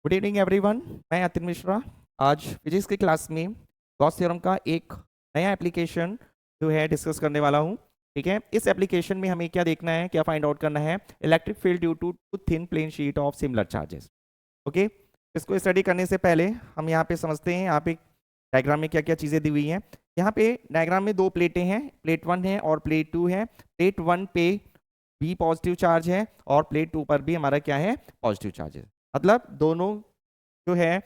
Good evening everyone. मैं अतिन मिश्रा। आज physics की क्लास में गॉस थ्योरम का एक नया एप्लीकेशन जो है डिस्कस करने वाला हूँ। ठीक है, इस एप्लीकेशन में हमें क्या देखना है, क्या फाइंड आउट करना है? Electric field due to thin plane sheet of similar charges. Okay, इसको स्टडी करने से पहले हम यहाँ पे समझते हैं यहाँ पे डायग्राम में क्या क्या चीज़ें दी हुई हैं। यहाँ पे डायग्राम में दो प्लेटें हैं, प्लेट 1 है और प्लेट 2 है। प्लेट 1 पे भी पॉजिटिव चार्ज है और प्लेट 2 पर भी हमारा क्या है, पॉजिटिव चार्ज है। मतलब दोनों जो है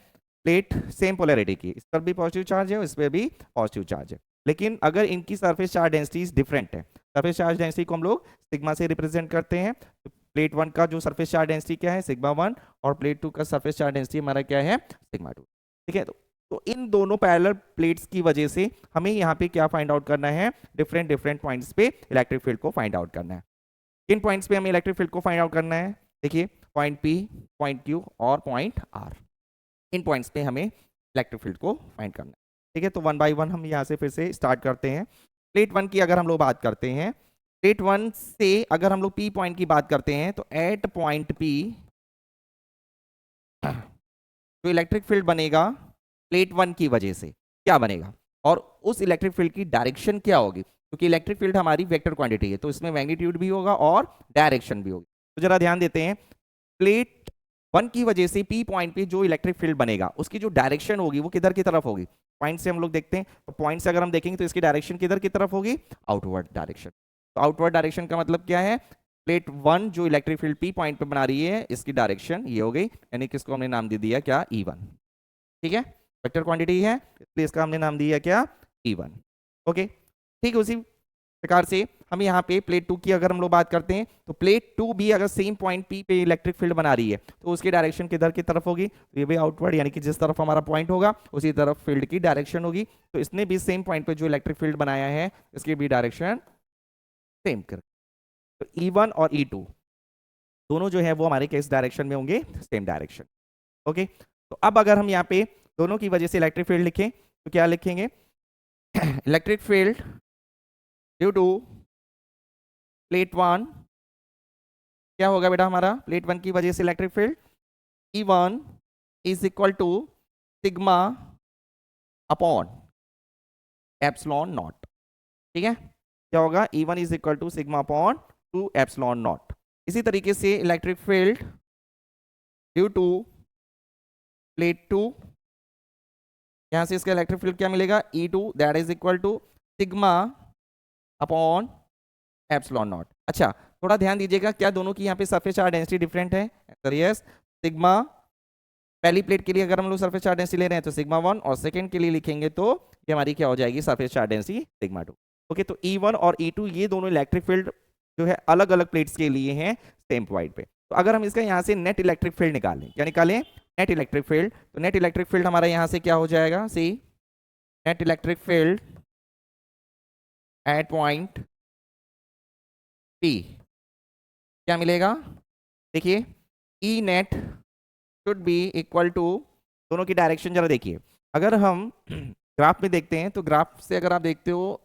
प्लेट सेम पोलैरिटी की, इस पर भी पॉजिटिव चार्ज है और इस पर भी पॉजिटिव चार्ज है। लेकिन अगर इनकी सरफेस चार्ज डेंसिटीज डिफरेंट है, सरफेस चार्ज डेंसिटी को हम लोग सिग्मा से रिप्रेजेंट करते हैं। तो प्लेट 1 का जो सरफेस चार्ज डेंसिटी क्या है, सिग्मा 1, और प्लेट 2 का सरफेस चार्ज डेंसिटी हमारा क्या है, सिग्मा 2। ठीक है, तो इन दोनों पैरेलल प्लेट्स की वजह से हमें यहाँ पे क्या फाइंड आउट करना है, डिफरेंट डिफरेंट पॉइंट्स पे इलेक्ट्रिक फील्ड को फाइंड आउट करना है। किन पॉइंट्स पे हमें इलेक्ट्रिक फील्ड को फाइंड आउट करना है? देखिए, पॉइंट पी, पॉइंट क्यू और पॉइंट आर। इन पॉइंट्स पे हमें इलेक्ट्रिक फील्ड को फाइंड करना है। ठीक है, तो वन बाय वन हम यहाँ से फिर से स्टार्ट करते हैं। प्लेट 1 की अगर हम लोग बात करते हैं, प्लेट 1 से अगर हम लोग पी पॉइंट की बात करते हैं, तो एट पॉइंट पी जो इलेक्ट्रिक फील्ड बनेगा प्लेट 1 की वजह से क्या बनेगा, और उस इलेक्ट्रिक फील्ड की डायरेक्शन क्या होगी, क्योंकि इलेक्ट्रिक फील्ड हमारी वेक्टर क्वांटिटी है, तो इसमें मैग्नीट्यूड भी होगा और डायरेक्शन भी होगी। तो जरा ध्यान देते हैं, प्लेट 1 की वजह से पी पॉइंट पे जो इलेक्ट्रिक फील्ड बनेगा उसकी जो डायरेक्शन होगी वो किधर की तरफ होगी? पॉइंट से हम लोग देखते हैं, तो पॉइंट से अगर हम देखेंगे तो इसकी डायरेक्शन किधर की तरफ होगी? Outward direction. तो आउटवर्ड डायरेक्शन का मतलब क्या है? प्लेट 1 जो इलेक्ट्रिक फील्ड पी पॉइंट पे बना रही है, इसकी डायरेक्शन ये हो गई, यानी कि इसको हमने नाम दे दिया क्या, E1। ठीक है, वेक्टर क्वांटिटी है इसलिए इसका हमने नाम दिया क्या, E1। ओके, ठीक, उसी प्रकार से हम यहाँ पे प्लेट 2 की अगर हम लोग बात करते हैं, तो प्लेट 2 भी अगर सेम पॉइंट पी पे इलेक्ट्रिक फील्ड बना रही है तो उसकी डायरेक्शन किधर की तरफ होगी? तो ये भी आउटवर्ड, यानी कि जिस तरफ हमारा पॉइंट होगा उसी तरफ फील्ड की डायरेक्शन होगी। तो इसने भी सेम पॉइंट पे जो इलेक्ट्रिक फील्ड बनाया है इसकी भी डायरेक्शन सेम कर। तो E1 और E2 दोनों जो है वो हमारे किस डायरेक्शन में होंगे? Same direction. ओके, तो अब अगर हम यहाँ पे दोनों की वजह से इलेक्ट्रिक फील्ड लिखें तो क्या लिखेंगे? Electric field due to plate 1 क्या होगा बेटा हमारा? प्लेट 1 की वजह से electric field E1 is equal to sigma upon epsilon naught. ठीक है, क्या होगा? E1 is equal to sigma upon 2 epsilon naught. इसी तरीके से electric field due to plate 2, यहां से इसका इलेक्ट्रिक फील्ड क्या मिलेगा? E2 that is equal to sigma upon epsilon naught. अच्छा, थोड़ा ध्यान दीजिएगा, क्या दोनों की यहाँ पे सरफेस चार्ज डेंसिटी डिफरेंट है? सर यस, सिग्मा पहली प्लेट के लिए अगर हम लोग सरफेस चार्ज डेंसिटी ले रहे हैं तो सिग्मा 1, और सेकंड के लिए लिखेंगे तो ये हमारी क्या हो जाएगी, surface charge density sigma 2। Okay, तो E1 और E2 ये दोनों इलेक्ट्रिक फील्ड जो है अलग अलग प्लेट्स के लिए हैं सेम पॉइंट पे। तो अगर हम इसका यहाँ से नेट इलेक्ट्रिक फील्ड निकालें, क्या निकालें? Net electric field. तो नेट इलेक्ट्रिक फील्ड हमारा यहाँ से क्या हो जाएगा? See, net electric field at point P क्या मिलेगा? देखिए, E net should be equal to, दोनों की डायरेक्शन जरा देखिए। अगर हम ग्राफ में देखते हैं तो ग्राफ से अगर आप देखते हो,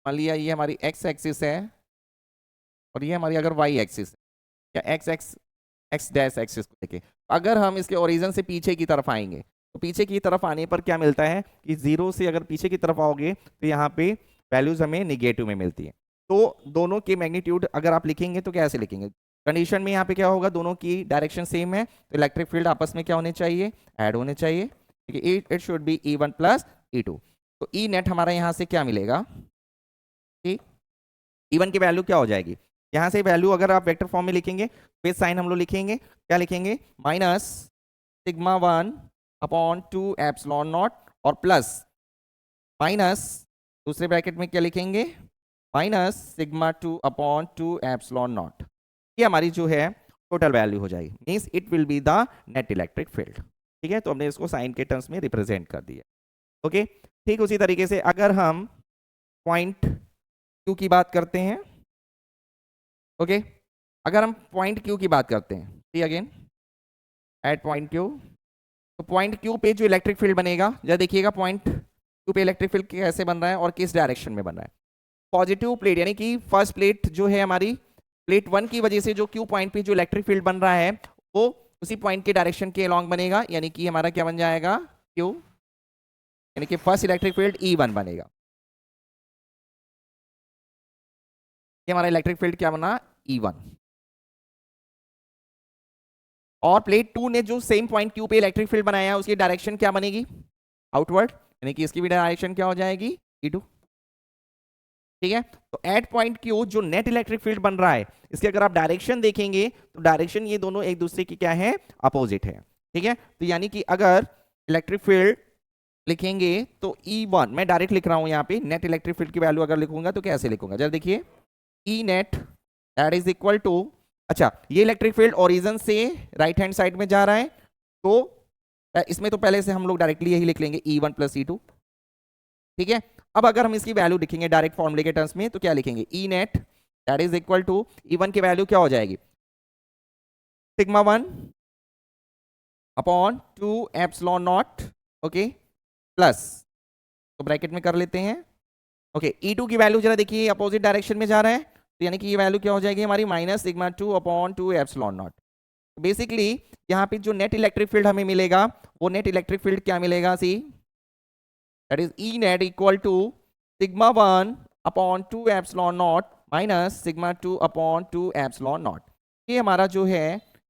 मान लिया ये हमारी एक्स एक्सिस है और ये हमारी अगर वाई एक्सिस है, या एक्स डैश एक्सिस को देखिए, अगर हम इसके ओरिजिन से पीछे की तरफ आएंगे तो पीछे की तरफ आने पर क्या मिलता है कि 0 से अगर पीछे की तरफ आओगे तो यहाँ पे वैल्यूज हमें निगेटिव में मिलती है। तो दोनों के मैग्नीट्यूड अगर आप लिखेंगे तो कैसे लिखेंगे? कंडीशन में यहाँ पे क्या होगा, दोनों की डायरेक्शन सेम है तो इलेक्ट्रिक फील्ड आपस में क्या होने चाहिए, ऐड होने चाहिए। ठीक है, it should be E1 plus E2। तो E नेट हमारा यहाँ से क्या मिलेगा? ठीक, E1 की वैल्यू क्या हो जाएगी? यहाँ से वैल्यू अगर आप वेक्टर फॉर्म में लिखेंगे, बेस साइन हम लोग लिखेंगे, क्या लिखेंगे? Minus sigma 1 upon 2 epsilon not, और प्लस माइनस दूसरे ब्रैकेट में क्या लिखेंगे? Minus sigma 2 upon 2 epsilon not. ये हमारी जो है टोटल वैल्यू हो जाएगी, means it will be the net electric field. ठीक है, तो हमने इसको साइन के टर्म्स में रिप्रेजेंट कर दिया। ओके, ठीक, उसी तरीके से अगर हम पॉइंट Q की बात करते हैं, ओके, अगर हम पॉइंट Q की बात करते हैं, see again eight point Q, तो पॉइंट Q पे जो इलेक्ट्रिक फील्ड बनेगा, जरा देखिएगा पॉइंट Q पे इलेक्ट्रिक फील्ड कैसे बन रहा है और किस डायरेक्शन में बन रहा है। पॉजिटिव प्लेट, यानी कि फर्स्ट प्लेट जो है हमारी, प्लेट 1 की वजह से जो Q पॉइंट पे जो इलेक्ट्रिक फील्ड बन रहा है वो उसी पॉइंट के डायरेक्शन के अलॉन्ग बनेगा, यानी कि हमारा क्या बन जाएगा Q, यानी कि फर्स्ट इलेक्ट्रिक फील्ड E1 बनेगा। ये हमारा इलेक्ट्रिक फील्ड क्या बना E1। और प्लेट 2 ने जो सेम पॉइंट Q पे इलेक्ट्रिक फील्ड बनाया है उसकी डायरेक्शन क्या बनेगी आउटवर्ड, यानी कि इसकी भी डायरेक्शन क्या हो जाएगी E2। ठीक है, तो एट पॉइंट Q जो नेट इलेक्ट्रिक फील्ड बन रहा है इसके अगर आप डायरेक्शन देखेंगे तो डायरेक्शन ये दोनों एक दूसरे की क्या है अपोजिट है। ठीक है, तो यानी कि अगर इलेक्ट्रिक फील्ड लिखेंगे तो E1 मैं डायरेक्ट लिख रहा हूं यहाँ पे, नेट इलेक्ट्रिक फील्ड की वैल्यू अगर लिखूंगा तो कैसे लिखूंगा जरा देखिए, E net that is equal to, अच्छा ये इलेक्ट्रिक फील्ड ओरिजिन से राइट हैंड साइड में जा रहा है तो इसमें तो पहले से हम लोग डायरेक्टली यही लिख लेंगे E1 प्लस E2। ठीक है, अब अगर हम इसकी वैल्यू लिखेंगे डायरेक्ट फॉर्मूले के टर्म्स में तो क्या लिखेंगे, E net that is equal to E1 की वैल्यू क्या हो जाएगी sigma 1 upon 2 epsilon naught, okay, plus तो ब्रैकेट में कर लेते हैं, ओके E2 की वैल्यू जरा देखिए अपोजिट डायरेक्शन में जा रहा है तो यानी कि ये वैल्यू क्या हो जाएगी हमारी minus sigma 2 upon 2 epsilon not. Basically यहाँ पे जो नेट इलेक्ट्रिक फील्ड हमें मिलेगा वो नेट इलेक्ट्रिक फील्ड क्या मिलेगा see, that is E net equal to sigma 1 upon 2 epsilon not minus sigma 2 upon 2 epsilon not. ये हमारा जो है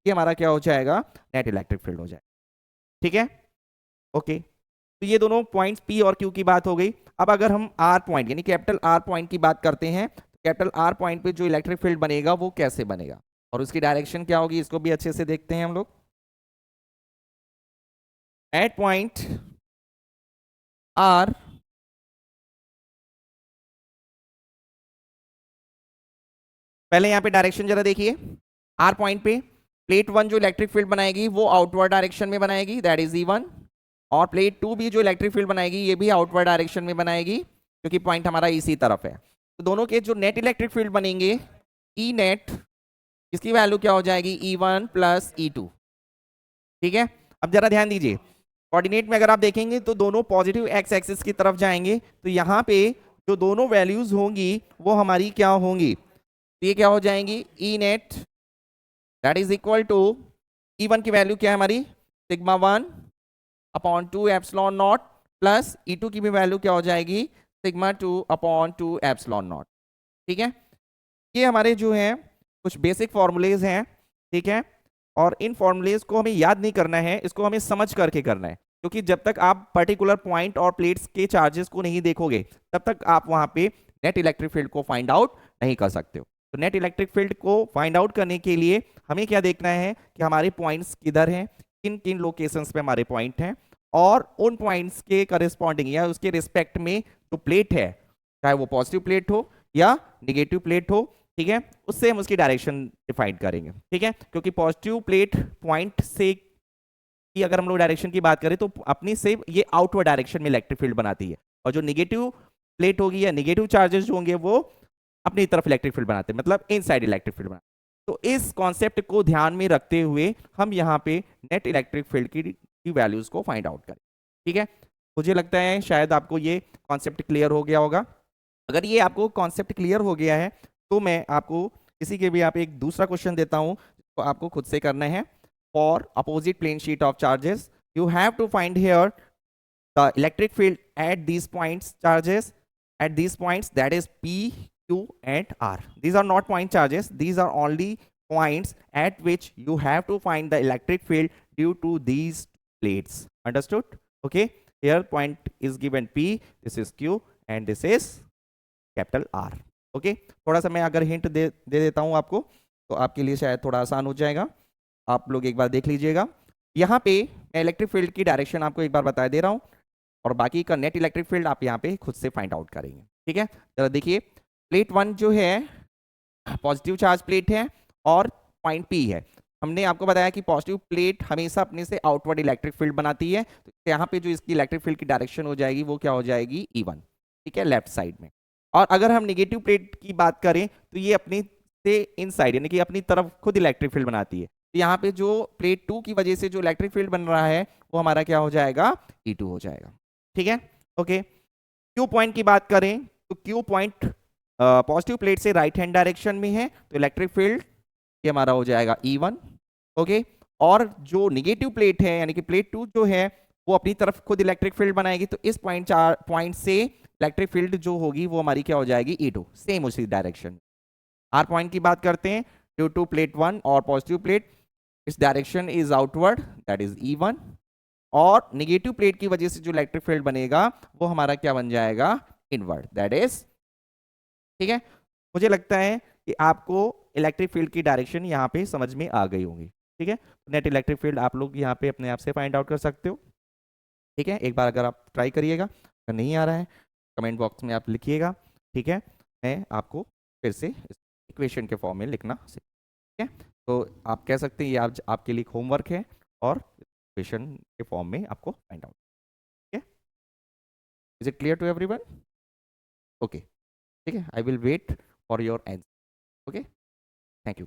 ये हमारा क्या हो जाएगा नेट इलेक्ट्रिक फील्ड हो जाएगा। ठीक है, ओके, तो ये दोनों पॉइंट्स P और Q की बात हो गई। अब अगर हम R पॉइंट यानी कैपिटल R पॉइंट की बात करते हैं तो कैपिटल R पॉइंट पे जो इलेक्ट्रिक फील्ड बनेगा वो कैसे बनेगा और उसकी डायरेक्शन क्या होगी इसको भी अच्छे से देखते हैं हम लोग। एट पॉइंट R पहले यहाँ पे डायरेक्शन जरा देखिए, R पॉइंट पे प्लेट 1 जो इलेक्ट्रिक फील्ड बनाएगी वो आउटवर्ड डायरेक्शन में बनाएगी दैट इज E1, और प्लेट 2 भी जो इलेक्ट्रिक फील्ड बनाएगी ये भी आउटवर्ड डायरेक्शन में बनाएगी क्योंकि पॉइंट हमारा इसी तरफ है। तो दोनों के जो नेट इलेक्ट्रिक फील्ड बनेंगे E नेट इसकी वैल्यू क्या हो जाएगी E1 प्लस E2। ठीक है, अब जरा ध्यान दीजिए कोऑर्डिनेट में अगर आप देखेंगे तो दोनों पॉजिटिव एक्स एक्सिस की तरफ जाएंगे तो यहाँ पे जो दोनों वैल्यूज होंगी वो हमारी क्या होंगी, तो ये क्या हो जाएंगी E net that is equal to E1 की वैल्यू क्या है हमारी sigma 1 upon 2 epsilon naught plus E2 की भी वैल्यू क्या हो जाएगी सिग्मा 2 अपॉन 2 एप्सिलॉन नॉट। ठीक है, ये हमारे जो है कुछ बेसिक फॉर्मूलेज हैं। ठीक है, और इन फॉर्मूलेज को हमें याद नहीं करना है, इसको हमें समझ करके करना है क्योंकि जब तक आप पर्टिकुलर पॉइंट और प्लेट्स के चार्जेस को नहीं देखोगे तब तक आप वहां पे नेट इलेक्ट्रिक फील्ड को फाइंड आउट नहीं कर सकते हो। तो नेट इलेक्ट्रिक फील्ड को फाइंड आउट करने के लिए हमें क्या देखना है कि हमारे पॉइंट्स किधर हैं, किन किन लोकेशंस पे हमारे पॉइंट हैं और उन पॉइंट्स के करेस्पॉन्डिंग या उसके रिस्पेक्ट में जो प्लेट है चाहे वो पॉजिटिव प्लेट हो या निगेटिव प्लेट हो, ठीक है, उससे हम उसकी डायरेक्शन डिफाइन करेंगे। ठीक है, क्योंकि पॉजिटिव प्लेट पॉइंट से की अगर हम लोग डायरेक्शन की बात करें तो अपनी से ये आउटवर्ड डायरेक्शन में इलेक्ट्रिक फील्ड बनाती है और जो निगेटिव प्लेट होगी या निगेटिव चार्जेस जो होंगे वो अपनी तरफ इलेक्ट्रिक फील्ड बनाते हैं, मतलब इनसाइड इलेक्ट्रिक फील्ड बनाते हैं। तो इस कॉन्सेप्ट को ध्यान में रखते हुए हम यहाँ पे नेट इलेक्ट्रिक फील्ड की वैल्यूज को फाइंड आउट करें। ठीक है, मुझे लगता है शायद आपको ये कॉन्सेप्ट क्लियर हो गया होगा। अगर ये आपको कॉन्सेप्ट क्लियर हो गया है तो मैं आपको इसी के भी आप एक दूसरा क्वेश्चन देता हूं तो आपको खुद से करना है। For opposite plane sheet of charges you have to find here the electric field at these points charges at these points, that is P, Q and R. These are not point charges, these are only points at which you have to find the electric field due to these plates. Understood? Okay, here point is given P, this is Q and this is capital R. Okay, थोड़ा सा मैं अगर hint दे देता हूँ आपको तो आपके लिए शायद थोड़ा आसान हो जाएगा। आप लोग एक बार देख लीजिएगा, यहाँ पे मैं इलेक्ट्रिक फील्ड की डायरेक्शन आपको एक बार बता दे रहा हूँ और बाकी का नेट इलेक्ट्रिक फील्ड आप यहाँ पे खुद से फाइंड आउट करेंगे। ठीक है, चलो देखिए प्लेट 1 जो है पॉजिटिव चार्ज प्लेट है और पॉइंट P है। हमने आपको बताया कि पॉजिटिव प्लेट हमेशा अपने से आउटवर्ड इलेक्ट्रिक फील्ड बनाती है, तो यहाँ पे जो इसकी इलेक्ट्रिक फील्ड की डायरेक्शन हो जाएगी वो क्या हो जाएगी E1। ठीक है, लेफ्ट साइड में। और अगर हम निगेटिव प्लेट की बात करें तो ये अपनी से इन साइड यानी कि अपनी तरफ खुद इलेक्ट्रिक फील्ड बनाती है, तो यहाँ पे जो प्लेट 2 की वजह से जो इलेक्ट्रिक फील्ड बन रहा है वो हमारा क्या हो जाएगा E2 हो जाएगा। ठीक है, ओके। क्यू पॉइंट की बात करें तो क्यू पॉइंट पॉजिटिव प्लेट से राइट हैंड डायरेक्शन में है तो इलेक्ट्रिक फील्ड ये हमारा हो जाएगा E1। ओके, और जो निगेटिव प्लेट है यानी कि प्लेट 2 जो है वो अपनी तरफ खुद इलेक्ट्रिक फील्ड बनाएगी, तो इस पॉइंट से इलेक्ट्रिक फील्ड जो होगी वो हमारी क्या हो जाएगी, E2, सेम उसी डायरेक्शन। आर पॉइंट की बात करते हैं, ड्यू टू प्लेट 1 और पॉजिटिव प्लेट इस direction is outward, that is E1, और निगेटिव प्लेट की वजह से जो इलेक्ट्रिक फील्ड बनेगा वो हमारा क्या बन जाएगा, इनवर्ड, दैट इज, ठीक है। मुझे लगता है कि आपको इलेक्ट्रिक फील्ड की डायरेक्शन यहाँ पे समझ में आ गई होगी, ठीक है। नेट इलेक्ट्रिक फील्ड आप लोग यहाँ पे अपने आप से फाइंड आउट कर सकते हो, ठीक है। एक बार अगर आप ट्राई करिएगा, अगर नहीं आ रहा है कमेंट बॉक्स में आप लिखिएगा, ठीक है। मैं आपको फिर से इक्वेशन के फॉर्म में लिखना, ठीक है। तो आप कह सकते हैं ये आपके लिए होमवर्क है और इक्वेशन के फॉर्म में आपको फाइंड आउट, ठीक है। Is it clear to everyone? Okay, ठीक है। I will wait for your answer, okay. Thank you.